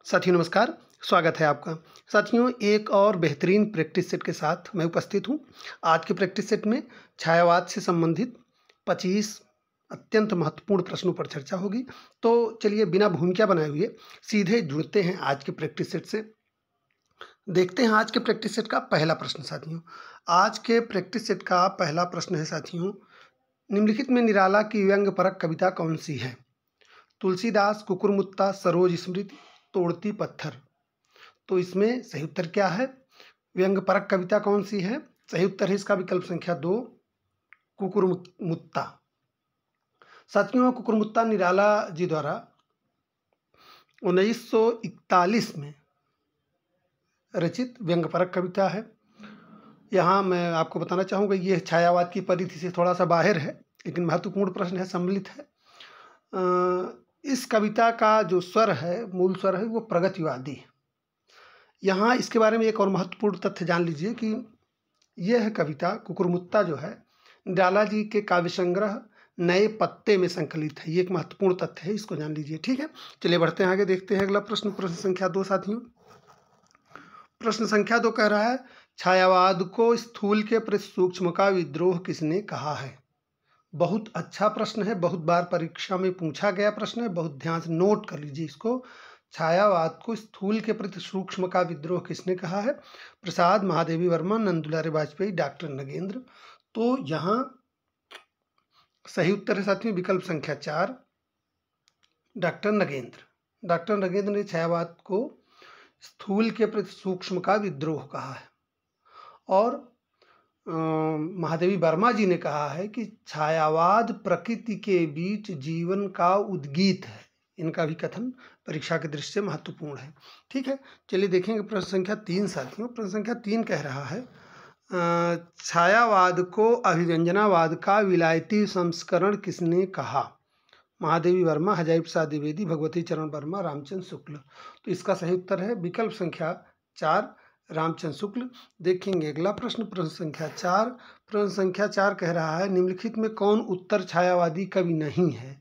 साथियों नमस्कार, स्वागत है आपका। साथियों एक और बेहतरीन प्रैक्टिस सेट के साथ मैं उपस्थित हूँ। आज के प्रैक्टिस सेट में छायावाद से संबंधित 25 अत्यंत महत्वपूर्ण प्रश्नों पर चर्चा होगी। तो चलिए बिना भूमिका बनाए हुए सीधे जुड़ते हैं आज के प्रैक्टिस सेट से। देखते हैं आज के प्रैक्टिस सेट का पहला प्रश्न। साथियों आज के प्रैक्टिस सेट का पहला प्रश्न है साथियों, निम्नलिखित में निराला की व्यंग्यपरक कविता कौन सी है? तुलसीदास, कुकुरमुत्ता, सरोज स्मृति, तोड़ती पत्थर। तो इसमें सही उत्तर क्या है? व्यंग्यपरक कविता कौन सी है? सही उत्तर है इसका विकल्प संख्या 2, कुकुरमुत्ता। साथियों कुकुरमुत्ता निराला जी द्वारा 1941 में रचित व्यंग्यपरक कविता है। यहाँ मैं आपको बताना चाहूँगा ये छायावाद की परिधि से थोड़ा सा बाहर है, लेकिन महत्वपूर्ण प्रश्न है, सम्मिलित है। इस कविता का जो स्वर है, मूल स्वर है, वो प्रगतिवादी है। यहाँ इसके बारे में एक और महत्वपूर्ण तथ्य जान लीजिए कि यह कविता कुकुरमुत्ता जो है निराला जी के काव्य संग्रह नए पत्ते में संकलित है। ये एक महत्वपूर्ण तथ्य है, इसको जान लीजिए। ठीक है, चलिए बढ़ते हैं आगे, देखते हैं अगला प्रश्न। प्रश्न संख्या 2 साथियों, प्रश्न संख्या 2 कह रहा है, छायावाद को स्थूल के प्रति सूक्ष्म का विद्रोह किसने कहा है? बहुत अच्छा प्रश्न है, बहुत बार परीक्षा में पूछा गया प्रश्न है, बहुत ध्यान से नोट कर लीजिए इसको। छायावाद को स्थूल के प्रति सूक्ष्म का विद्रोह किसने कहा है? प्रसाद, महादेवी वर्मा, नंदुलारे वाजपेयी, डॉक्टर नगेंद्र। तो यहाँ सही उत्तर है साथियों विकल्प संख्या 4, डॉक्टर नगेंद्र। डॉक्टर नगेंद्र ने छायावाद को स्थूल के प्रति सूक्ष्म का विद्रोह कहा है। और महादेवी वर्मा जी ने कहा है कि छायावाद प्रकृति के बीच जीवन का उद्गीत है। इनका भी कथन परीक्षा के दृष्टि से महत्वपूर्ण है। ठीक है, चलिए देखेंगे प्रश्न संख्या 3 साथियों। प्रश्न संख्या 3 कह रहा है, छायावाद को अभिव्यंजनावाद का विलायती संस्करण किसने कहा? महादेवी वर्मा, हजारी प्रसाद द्विवेदी, भगवती चरण वर्मा, रामचंद्र शुक्ल। तो इसका सही उत्तर है विकल्प संख्या 4, रामचंद्र शुक्ल। देखेंगे अगला प्रश्न। प्रश्न संख्या 4, प्रश्न संख्या 4 कह रहा है, निम्नलिखित में कौन उत्तर छायावादी कवि नहीं है?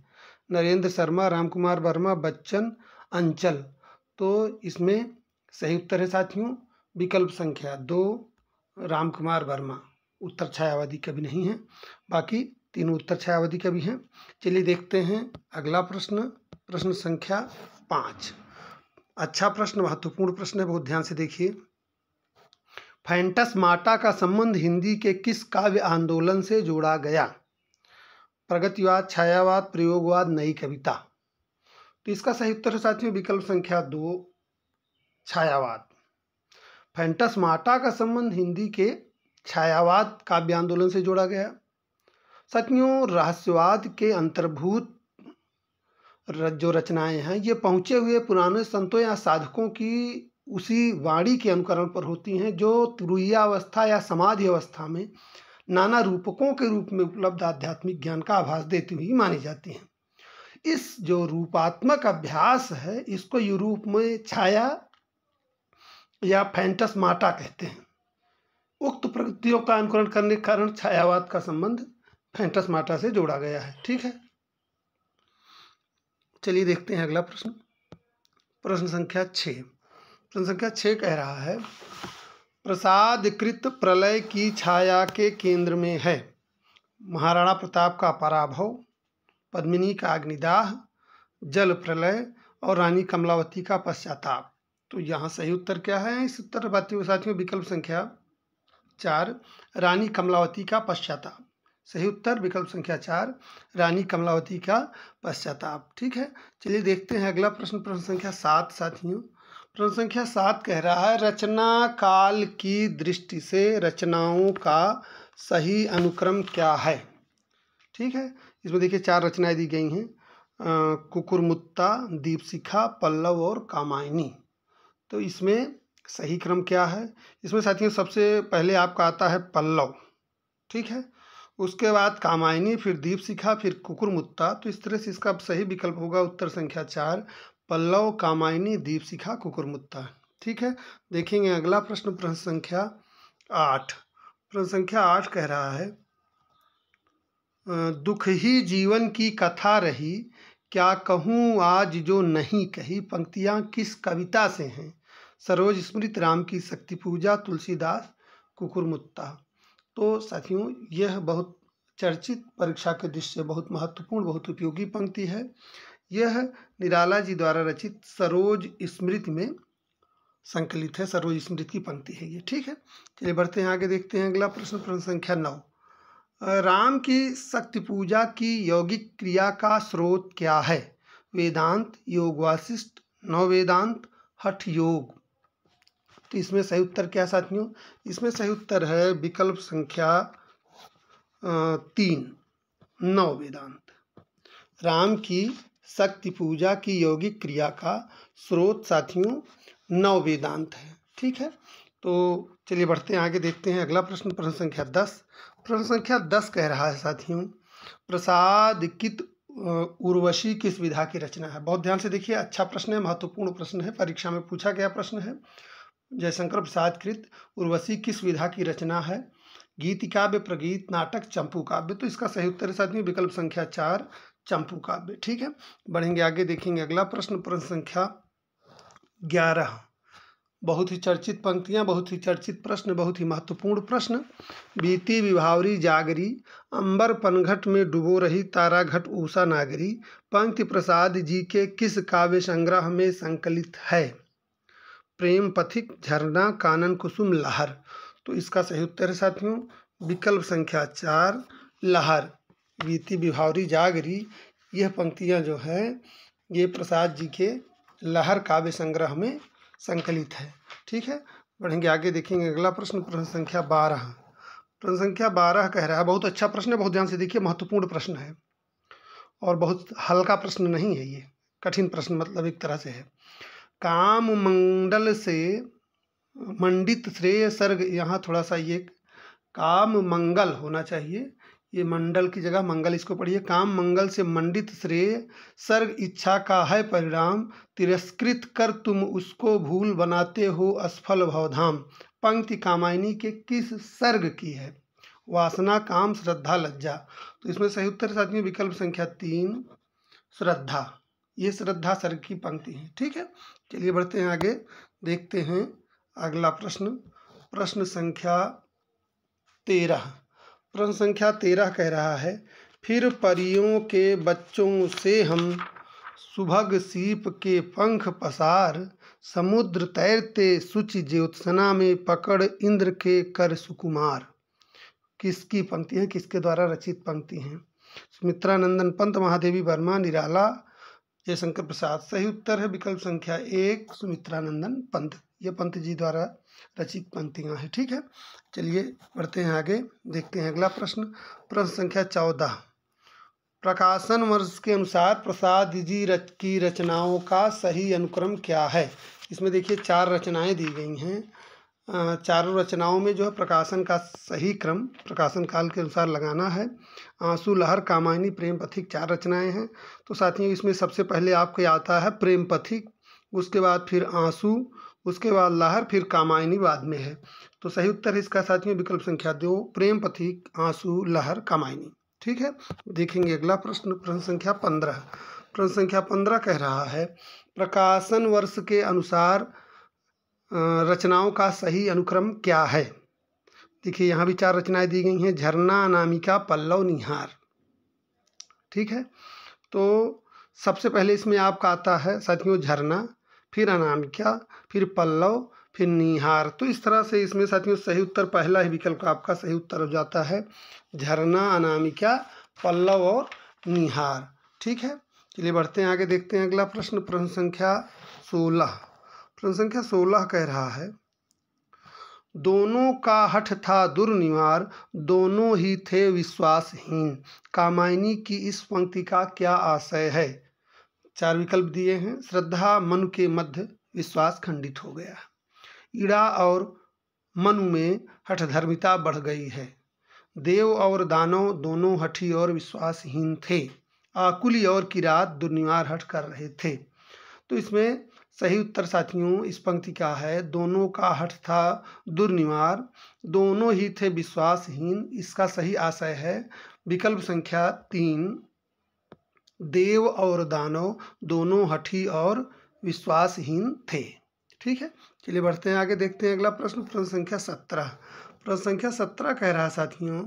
नरेंद्र शर्मा, रामकुमार वर्मा, बच्चन, अंचल। तो इसमें सही उत्तर है साथियों विकल्प संख्या 2, रामकुमार वर्मा उत्तर छायावादी कवि नहीं है। बाकी तीनों उत्तर छायावादी कवि हैं। चलिए देखते हैं अगला प्रश्न। प्रश्न संख्या 5, अच्छा प्रश्न, महत्वपूर्ण प्रश्न है, बहुत ध्यान से देखिए। फैंटस्माटा का संबंध हिंदी के किस काव्य आंदोलन से जोड़ा गया? प्रगतिवाद, छायावाद, प्रयोगवाद, नई कविता। तो इसका सही उत्तर है साथियों विकल्प संख्या 2, छायावाद। फैंटस्माटा का संबंध हिंदी के छायावाद काव्य आंदोलन से जोड़ा गया। साथियों रहस्यवाद के अंतर्भूत जो रचनाएं हैं ये पहुँचे हुए पुराने संतों या साधकों की उसी वाणी के अनुकरण पर होती हैं जो तुरीयावस्था या समाधि अवस्था में नाना रूपकों के रूप में उपलब्ध आध्यात्मिक ज्ञान का आभास देती हुई मानी जाती हैं। इस जो रूपात्मक अभ्यास है इसको यूरोप में छाया या फैंटस्माटा कहते हैं। उक्त प्रकृतियों का अनुकरण करने के कारण छायावाद का संबंध फैंटस्माटा से जोड़ा गया है। ठीक है, चलिए देखते हैं अगला प्रश्न। प्रश्न संख्या 6, प्रश्न संख्या 6 कह रहा है, प्रसादकृत प्रलय की छाया के केंद्र में है महाराणा प्रताप का पराभव, पद्मिनी का अग्निदाह, जल प्रलय और रानी कमलावती का पश्चाताप। तो यहाँ सही उत्तर क्या है? इस उत्तर साथियों विकल्प संख्या 4, रानी कमलावती का पश्चाताप। सही उत्तर विकल्प संख्या 4, रानी कमलावती का पश्चाताप। ठीक है, चलिए देखते हैं अगला प्रश्न। प्रश्न संख्या 7 साथियों, प्रश्न संख्या 7 कह रहा है, रचना काल की दृष्टि से रचनाओं का सही अनुक्रम क्या है? ठीक है, इसमें देखिए 4 रचनाएं दी गई हैं, कुकुरमुत्ता, दीपशिखा, पल्लव और कामायनी। तो इसमें सही क्रम क्या है? इसमें साथियों सबसे पहले आपका आता है पल्लव, ठीक है, उसके बाद कामायनी, फिर दीपशिखा, फिर कुकुरमुत्ता। तो इस तरह से इसका सही विकल्प होगा उत्तर संख्या 4, पल्लव, कामायनी, दीपशिखा, कुकुरमुत्ता। ठीक है, देखेंगे अगला प्रश्न। प्रश्न संख्या 8, प्रश्न संख्या 8 कह रहा है, दुख ही जीवन की कथा रही, क्या कहूँ आज जो नहीं कही पंक्तियाँ किस कविता से हैं? सरोज स्मृत, राम की शक्ति पूजा, तुलसीदास, कुकुरमुत्ता। तो साथियों यह बहुत चर्चित, परीक्षा के दृष्टि से बहुत महत्वपूर्ण, बहुत उपयोगी पंक्ति है। यह निराला जी द्वारा रचित सरोज स्मृति में संकलित है। सरोज स्मृति की पंक्ति है ये, ठीक है। चलिए बढ़ते हैं आगे, देखते हैं अगला प्रश्न, प्रश्न संख्या 9। राम की शक्ति पूजा की यौगिक क्रिया का स्रोत क्या है? वेदांत, योग वासिष्ठ, नव वेदांत, हठ योग। तो इसमें सही उत्तर क्या साथियों? इसमें सही उत्तर है विकल्प संख्या 3, नव वेदांत। राम की शक्ति पूजा की यौगिक क्रिया का स्रोत साथियों नव वेदांत है, ठीक है। तो चलिए बढ़ते हैं आगे, देखते हैं अगला प्रश्न, प्रश्न संख्या 10। प्रश्न संख्या 10 कह रहा है साथियों, प्रसाद कित उर्वशी किस विधा की रचना है? बहुत ध्यान से देखिए, अच्छा प्रश्न है, महत्वपूर्ण प्रश्न है, परीक्षा में पूछा गया प्रश्न है। जयशंकर प्रसाद कृत उर्वशी किस विधा की रचना है? गीति काव्य, प्रगीत, नाटक, चंपू काव्य। तो इसका सही उत्तर है साथियों विकल्प संख्या 4, चंपू काव्य, ठीक है। बढ़ेंगे आगे, देखेंगे अगला प्रश्न, प्रश्न संख्या 11। बहुत ही चर्चित पंक्तियां, बहुत ही चर्चित प्रश्न, बहुत ही महत्वपूर्ण प्रश्न। बीती विभावरी जागरी, अंबर पनघट में डुबो रही तारा घट उषा नागरी, पंक्ति प्रसाद जी के किस काव्य संग्रह में संकलित है? प्रेम पथिक, झरना, कानन कुसुम, लहर। तो इसका सही उत्तर है साथियों विकल्प संख्या 4, लहर। बीती विभावरी जागरी, यह पंक्तियां जो है ये प्रसाद जी के लहर काव्य संग्रह में संकलित है, ठीक है। बढ़ेंगे आगे, देखेंगे अगला प्रश्न, प्रश्न संख्या 12। प्रश्न संख्या 12 कह रहा है, बहुत अच्छा प्रश्न है, बहुत ध्यान से देखिए, महत्वपूर्ण प्रश्न है और बहुत हल्का प्रश्न नहीं है ये, कठिन प्रश्न मतलब एक तरह से है। काम मंडल से मंडित श्रेय सर्ग, यहाँ थोड़ा सा ये काम मंगल होना चाहिए, ये मंडल की जगह मंगल इसको पढ़िए। काम मंगल से मंडित श्रेय सर्ग इच्छा का है परिणाम, तिरस्कृत कर तुम उसको भूल बनाते हो असफल भवधाम। पंक्ति कामायनी के किस सर्ग की है? वासना, काम, श्रद्धा, लज्जा। तो इसमें सही उत्तर साथियों विकल्प संख्या 3, श्रद्धा। ये श्रद्धा सर्ग की पंक्ति है, ठीक है। चलिए बढ़ते हैं आगे, देखते हैं अगला प्रश्न, प्रश्न संख्या 13। प्रश्न संख्या 13 कह रहा है, फिर परियों के बच्चों से हम सुभग सीप के पंख पसार, समुद्र तैरते सुचि ज्योत्सना में पकड़ इंद्र के कर सुकुमार। किसकी पंक्ति है, किसके द्वारा रचित पंक्ति है? सुमित्रानंदन पंत, महादेवी वर्मा, निराला, जयशंकर प्रसाद। सही उत्तर है विकल्प संख्या 1, सुमित्रानंदन पंत। ये पंत जी द्वारा रचित पंक्तियाँ हैं, ठीक है। चलिए बढ़ते हैं आगे, देखते हैं अगला प्रश्न, प्रश्न संख्या 14। प्रकाशन वर्ष के अनुसार प्रसाद जी की रचनाओं का सही अनुक्रम क्या है? इसमें देखिए 4 रचनाएं दी गई हैं। चारों रचनाओं में जो है प्रकाशन का सही क्रम प्रकाशन काल के अनुसार लगाना है। आंसू, लहर, कामायनी, प्रेम पथिक 4 रचनाएं हैं। तो साथियों इसमें सबसे पहले आपको आता है प्रेम पथिक, उसके बाद फिर आंसू, उसके बाद लहर, फिर कामायनी बाद में है। तो सही उत्तर है इसका साथियों विकल्प संख्या 2, प्रेम पथिक, आंसू, लहर, कामायनी, ठीक है। देखेंगे अगला प्रश्न, प्रश्न संख्या 15। प्रश्न संख्या 15 कह रहा है, प्रकाशन वर्ष के अनुसार रचनाओं का सही अनुक्रम क्या है? देखिए यहाँ भी 4 रचनाएं दी गई हैं, झरना, अनामिका, पल्लव, निहार, ठीक है। तो सबसे पहले इसमें आपका आता है साथियों झरना, फिर अनामिका, फिर पल्लव, फिर निहार। तो इस तरह से इसमें साथियों सही उत्तर पहला ही विकल्प आपका सही उत्तर हो जाता है, झरना, अनामिका, पल्लव और निहार, ठीक है। चलिए बढ़ते हैं आगे, देखते हैं अगला प्रश्न, प्रश्न संख्या 16। प्रश्न संख्या 16 कह रहा है, दोनों का हठ था दुर्निवार, दोनों ही थे विश्वासहीन। कामायनी की इस पंक्ति का क्या आशय है? 4 विकल्प दिए हैं। श्रद्धा, मनु के मध्य विश्वास खंडित हो गया, ईड़ा और मनु में हठधर्मिता बढ़ गई है, देव और दानव दोनों हठी और विश्वासहीन थे, आकुली और किरात दुर्निवार हठ कर रहे थे। तो इसमें सही उत्तर साथियों इस पंक्ति का है, दोनों का हठ था दुर्निवार, दोनों ही थे विश्वासहीन। इसका सही आशय है विकल्प संख्या 3, देव और दानव दोनों हठी और विश्वासहीन थे। ठीक है, चलिए बढ़ते हैं आगे, देखते हैं अगला प्रश्न। प्रश्न संख्या 17। प्रश्न संख्या 17 कह रहा है साथियों,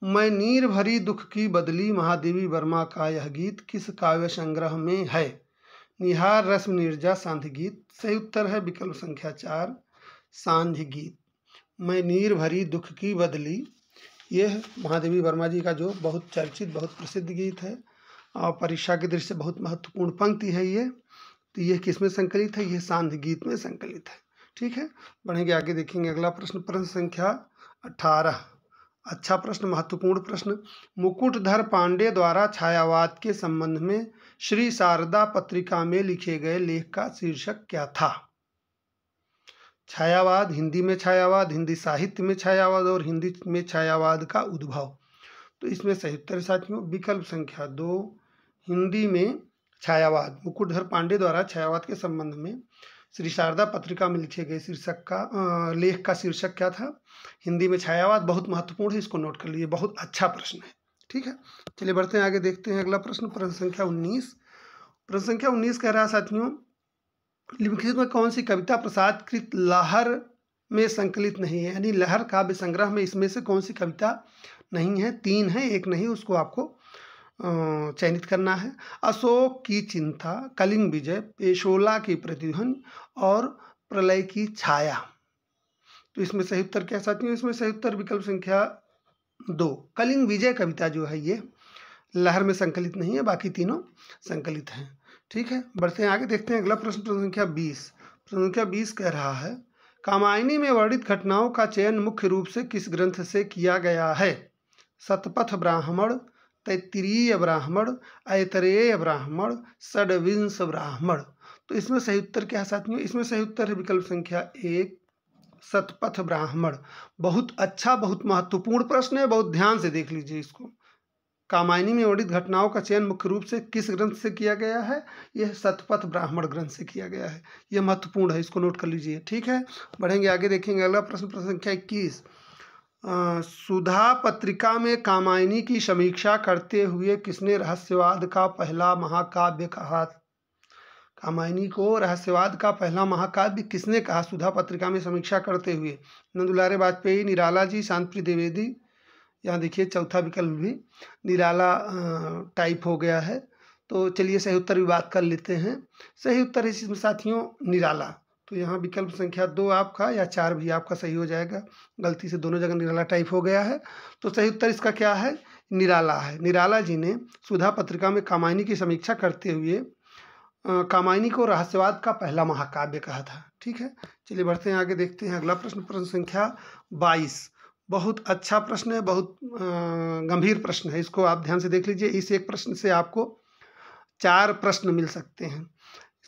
मैं नीर भरी दुख की बदली महादेवी वर्मा का यह गीत किस काव्य संग्रह में है? निहार रश्मि नीरजा सांध्य गीत। सही उत्तर है विकल्प संख्या 4 सांध्य गीत। मैं नीर भरी दुख की बदली, यह महादेवी वर्मा जी का जो बहुत चर्चित बहुत प्रसिद्ध गीत है और परीक्षा की दृष्टि से बहुत महत्वपूर्ण पंक्ति है ये। तो यह किसमें संकलित है? यह सांध्य गीत में संकलित है। ठीक है, बढ़ेंगे आगे, देखेंगे अगला प्रश्न। प्रश्न संख्या 18। अच्छा प्रश्न, महत्वपूर्ण प्रश्न। मुकुटधर पांडे द्वारा छायावाद के संबंध में श्री शारदा पत्रिका में लिखे गए लेख का शीर्षक क्या था? छायावाद, हिंदी में छायावाद, हिंदी साहित्य में छायावाद और हिंदी में छायावाद का उद्भव। तो इसमें सही उत्तर साथियों विकल्प संख्या 2 हिंदी में छायावाद। मुकुटधर पांडे द्वारा छायावाद के संबंध में श्री शारदा पत्रिका में लिखे गए शीर्षक का लेख का शीर्षक क्या था? हिंदी में छायावाद। बहुत महत्वपूर्ण है, इसको नोट कर लीजिए, बहुत अच्छा प्रश्न है। ठीक है, चलिए बढ़ते हैं आगे, देखते हैं अगला प्रश्न। प्रश्न संख्या 19। प्रश्न संख्या 19 कह रहा है साथियों, निम्नलिखित में कौन सी कविता प्रसाद कृत लहर में संकलित नहीं है? यानी लहर काव्य संग्रह में इसमें से कौन सी कविता नहीं है? 3 है, एक नहीं, उसको आपको चयनित करना है। अशोक की चिंता, कलिंग विजय, पेशोला की प्रतिध्वनि और प्रलय की छाया। तो इसमें सही उत्तर क्या साथियों? इसमें सही उत्तर विकल्प संख्या 2 कलिंग विजय कविता जो है ये लहर में संकलित नहीं है, बाकी तीनों संकलित हैं। ठीक है, बढ़ते हैं आगे, देखते हैं अगला प्रश्न। प्रश्न संख्या 20। प्रश्न संख्या 20 कह रहा है, कामायनी में वर्णित घटनाओं का चयन मुख्य रूप से किस ग्रंथ से किया गया है? शतपथ ब्राह्मण, तैत्तिरीय ब्राह्मण, ऐतरेय ब्राह्मण, षड्विंश ब्राह्मण। तो इसमें सही उत्तर क्या है साथियों? इसमें सही उत्तर है विकल्प संख्या 1 शतपथ ब्राह्मण। बहुत अच्छा, बहुत महत्वपूर्ण प्रश्न है, बहुत ध्यान से देख लीजिए इसको। कामायनी में वर्णित घटनाओं का चयन मुख्य रूप से किस ग्रंथ से किया गया है? यह शतपथ ब्राह्मण ग्रंथ से किया गया है। यह महत्वपूर्ण है, इसको नोट कर लीजिए। ठीक है, बढ़ेंगे आगे, देखेंगे अगला प्रश्न। प्रश्न संख्या 21। सुधा पत्रिका में कामायनी की समीक्षा करते हुए किसने रहस्यवाद का पहला महाकाव्य कहा? कामायनी को रहस्यवाद का पहला महाकाव्य किसने कहा सुधा पत्रिका में समीक्षा करते हुए? नंदुलारे वाजपेयी, निराला जी, शांति द्विवेदी। यहाँ देखिए चौथा विकल्प भी निराला टाइप हो गया है। तो चलिए सही उत्तर भी बात कर लेते हैं। सही उत्तर इसमें साथियों निराला। तो यहाँ विकल्प संख्या 2 आपका या 4 भी आपका सही हो जाएगा, गलती से दोनों जगह निराला टाइप हो गया है। तो सही उत्तर इसका क्या है? निराला है। निराला जी ने सुधा पत्रिका में कामायनी की समीक्षा करते हुए कामायनी को रहस्यवाद का पहला महाकाव्य कहा था। ठीक है, चलिए बढ़ते हैं आगे, देखते हैं अगला प्रश्न। प्रश्न संख्या 22। बहुत अच्छा प्रश्न है, बहुत गंभीर प्रश्न है, इसको आप ध्यान से देख लीजिए। इस एक प्रश्न से आपको 4 प्रश्न मिल सकते हैं।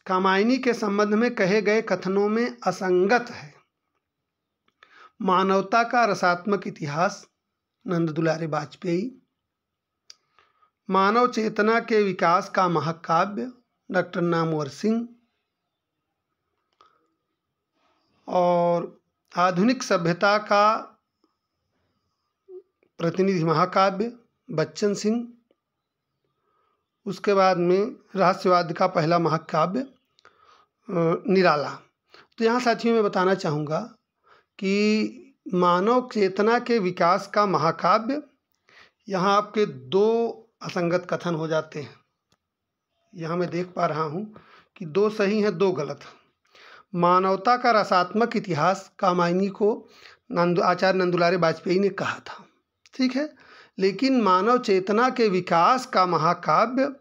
कामायनी के संबंध में कहे गए कथनों में असंगत है। मानवता का रसात्मक इतिहास, नंद दुलारे वाजपेयी। मानव चेतना के विकास का महाकाव्य, डॉक्टर नामवर सिंह। और आधुनिक सभ्यता का प्रतिनिधि महाकाव्य, बच्चन सिंह। उसके बाद में रहस्यवाद का पहला महाकाव्य निराला। तो यहाँ साथियों मैं बताना चाहूँगा कि मानव चेतना के विकास का महाकाव्य, यहाँ आपके 2 असंगत कथन हो जाते हैं। यहाँ मैं देख पा रहा हूँ कि 2 सही हैं, 2 गलत। मानवता का रसात्मक इतिहास कामायनी को आचार्य नंदुलारे वाजपेयी ने कहा था, ठीक है। लेकिन मानव चेतना के विकास का महाकाव्य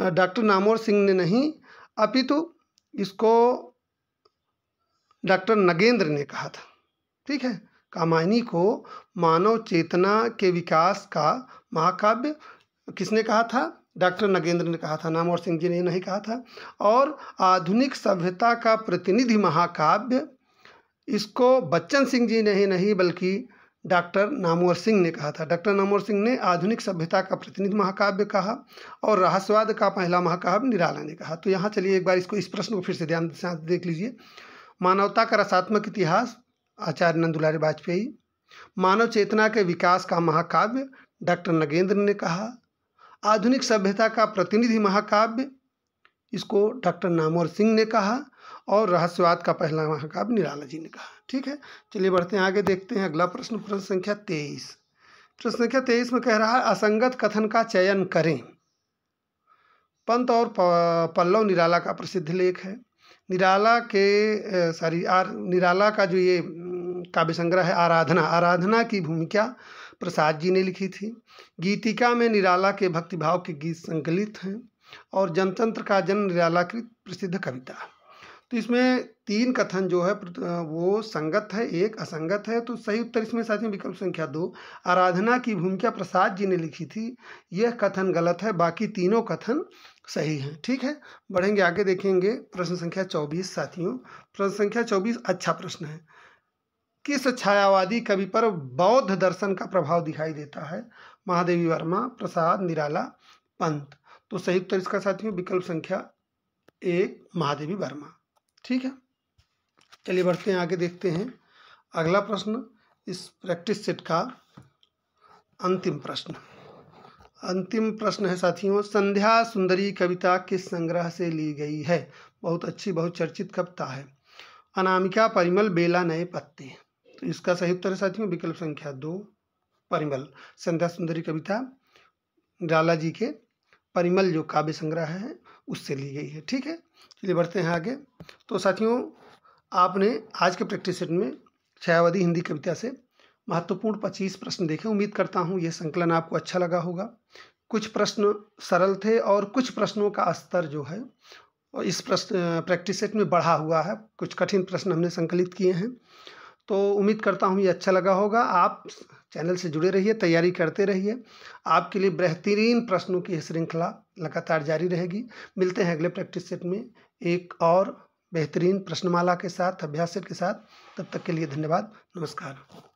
डॉक्टर नामवर सिंह ने नहीं, अपितु इसको डॉक्टर नगेंद्र ने कहा था, ठीक है। कामायनी को मानव चेतना के विकास का महाकाव्य किसने कहा था? डॉक्टर नगेंद्र ने कहा था, नामवर सिंह जी ने नहीं कहा था। और आधुनिक सभ्यता का प्रतिनिधि महाकाव्य, इसको बच्चन सिंह जी ने ही नहीं बल्कि डॉक्टर नामवर सिंह ने कहा था। डॉक्टर नामवर सिंह ने आधुनिक सभ्यता का प्रतिनिधि महाकाव्य कहा और रहस्यवाद का पहला महाकाव्य निराला ने कहा। तो यहाँ चलिए एक बार इस प्रश्न को फिर से ध्यान से देख लीजिए। मानवता का रसात्मक इतिहास आचार्य नंदुलारे वाजपेयी, मानव चेतना के विकास का महाकाव्य डॉक्टर नगेंद्र ने कहा, आधुनिक सभ्यता का प्रतिनिधि महाकाव्य, इसको डॉक्टर नामवर सिंह ने कहा, और रहस्यवाद का पहला महाकाव्य निराला जी ने कहा। ठीक है, चलिए बढ़ते हैं आगे, देखते हैं अगला प्रश्न, प्रश्न संख्या 23। प्रश्न संख्या 23 में कह रहा है असंगत कथन का चयन करें। पंत और पल्लव निराला का प्रसिद्ध लेख है। निराला का जो ये काव्य संग्रह है आराधना की भूमिका प्रसाद जी ने लिखी थी। गीतिका में निराला के भक्तिभाव के गीत संकलित हैं, और जनतंत्र का जन्म निराला की प्रसिद्ध कविता। तो इसमें 3 कथन जो है वो संगत है, एक असंगत है। तो सही उत्तर इसमें साथियों विकल्प संख्या 2, आराधना की भूमिका प्रसाद जी ने लिखी थी, यह कथन गलत है, बाकी तीनों कथन सही हैं। ठीक है, बढ़ेंगे आगे, देखेंगे प्रश्न संख्या 24 साथियों। प्रश्न संख्या 24 अच्छा प्रश्न है। किस छायावादी कवि पर बौद्ध दर्शन का प्रभाव दिखाई देता है? महादेवी वर्मा, प्रसाद, निराला, पंत। तो सही उत्तर इसका साथियों विकल्प संख्या 1 महादेवी वर्मा। ठीक है, चलिए बढ़ते हैं आगे, देखते हैं अगला प्रश्न, इस प्रैक्टिस सेट का अंतिम प्रश्न। अंतिम प्रश्न है साथियों, संध्या सुंदरी कविता किस संग्रह से ली गई है? बहुत अच्छी बहुत चर्चित कविता है। अनामिका, परिमल, बेला, नए पत्ते। तो इसका सही उत्तर है साथियों विकल्प संख्या 2 परिमल। संध्या सुंदरी कविता निराला जी के परिमल जो काव्य संग्रह है उससे ली गई है। ठीक है, चलिए बढ़ते हैं आगे। तो साथियों आपने आज के प्रैक्टिस सेट में छायावादी हिंदी कविता से महत्वपूर्ण 25 प्रश्न देखे। उम्मीद करता हूँ ये संकलन आपको अच्छा लगा होगा। कुछ प्रश्न सरल थे और कुछ प्रश्नों का स्तर जो है और इस प्रैक्टिस सेट में बढ़ा हुआ है। कुछ कठिन प्रश्न हमने संकलित किए हैं, तो उम्मीद करता हूँ ये अच्छा लगा होगा। आप चैनल से जुड़े रहिए, तैयारी करते रहिए। आपके लिए बेहतरीन प्रश्नों की श्रृंखला लगातार जारी रहेगी। मिलते हैं अगले प्रैक्टिस सेट में एक और बेहतरीन प्रश्नमाला के साथ, अभ्यास सेट के साथ। तब तक के लिए धन्यवाद, नमस्कार।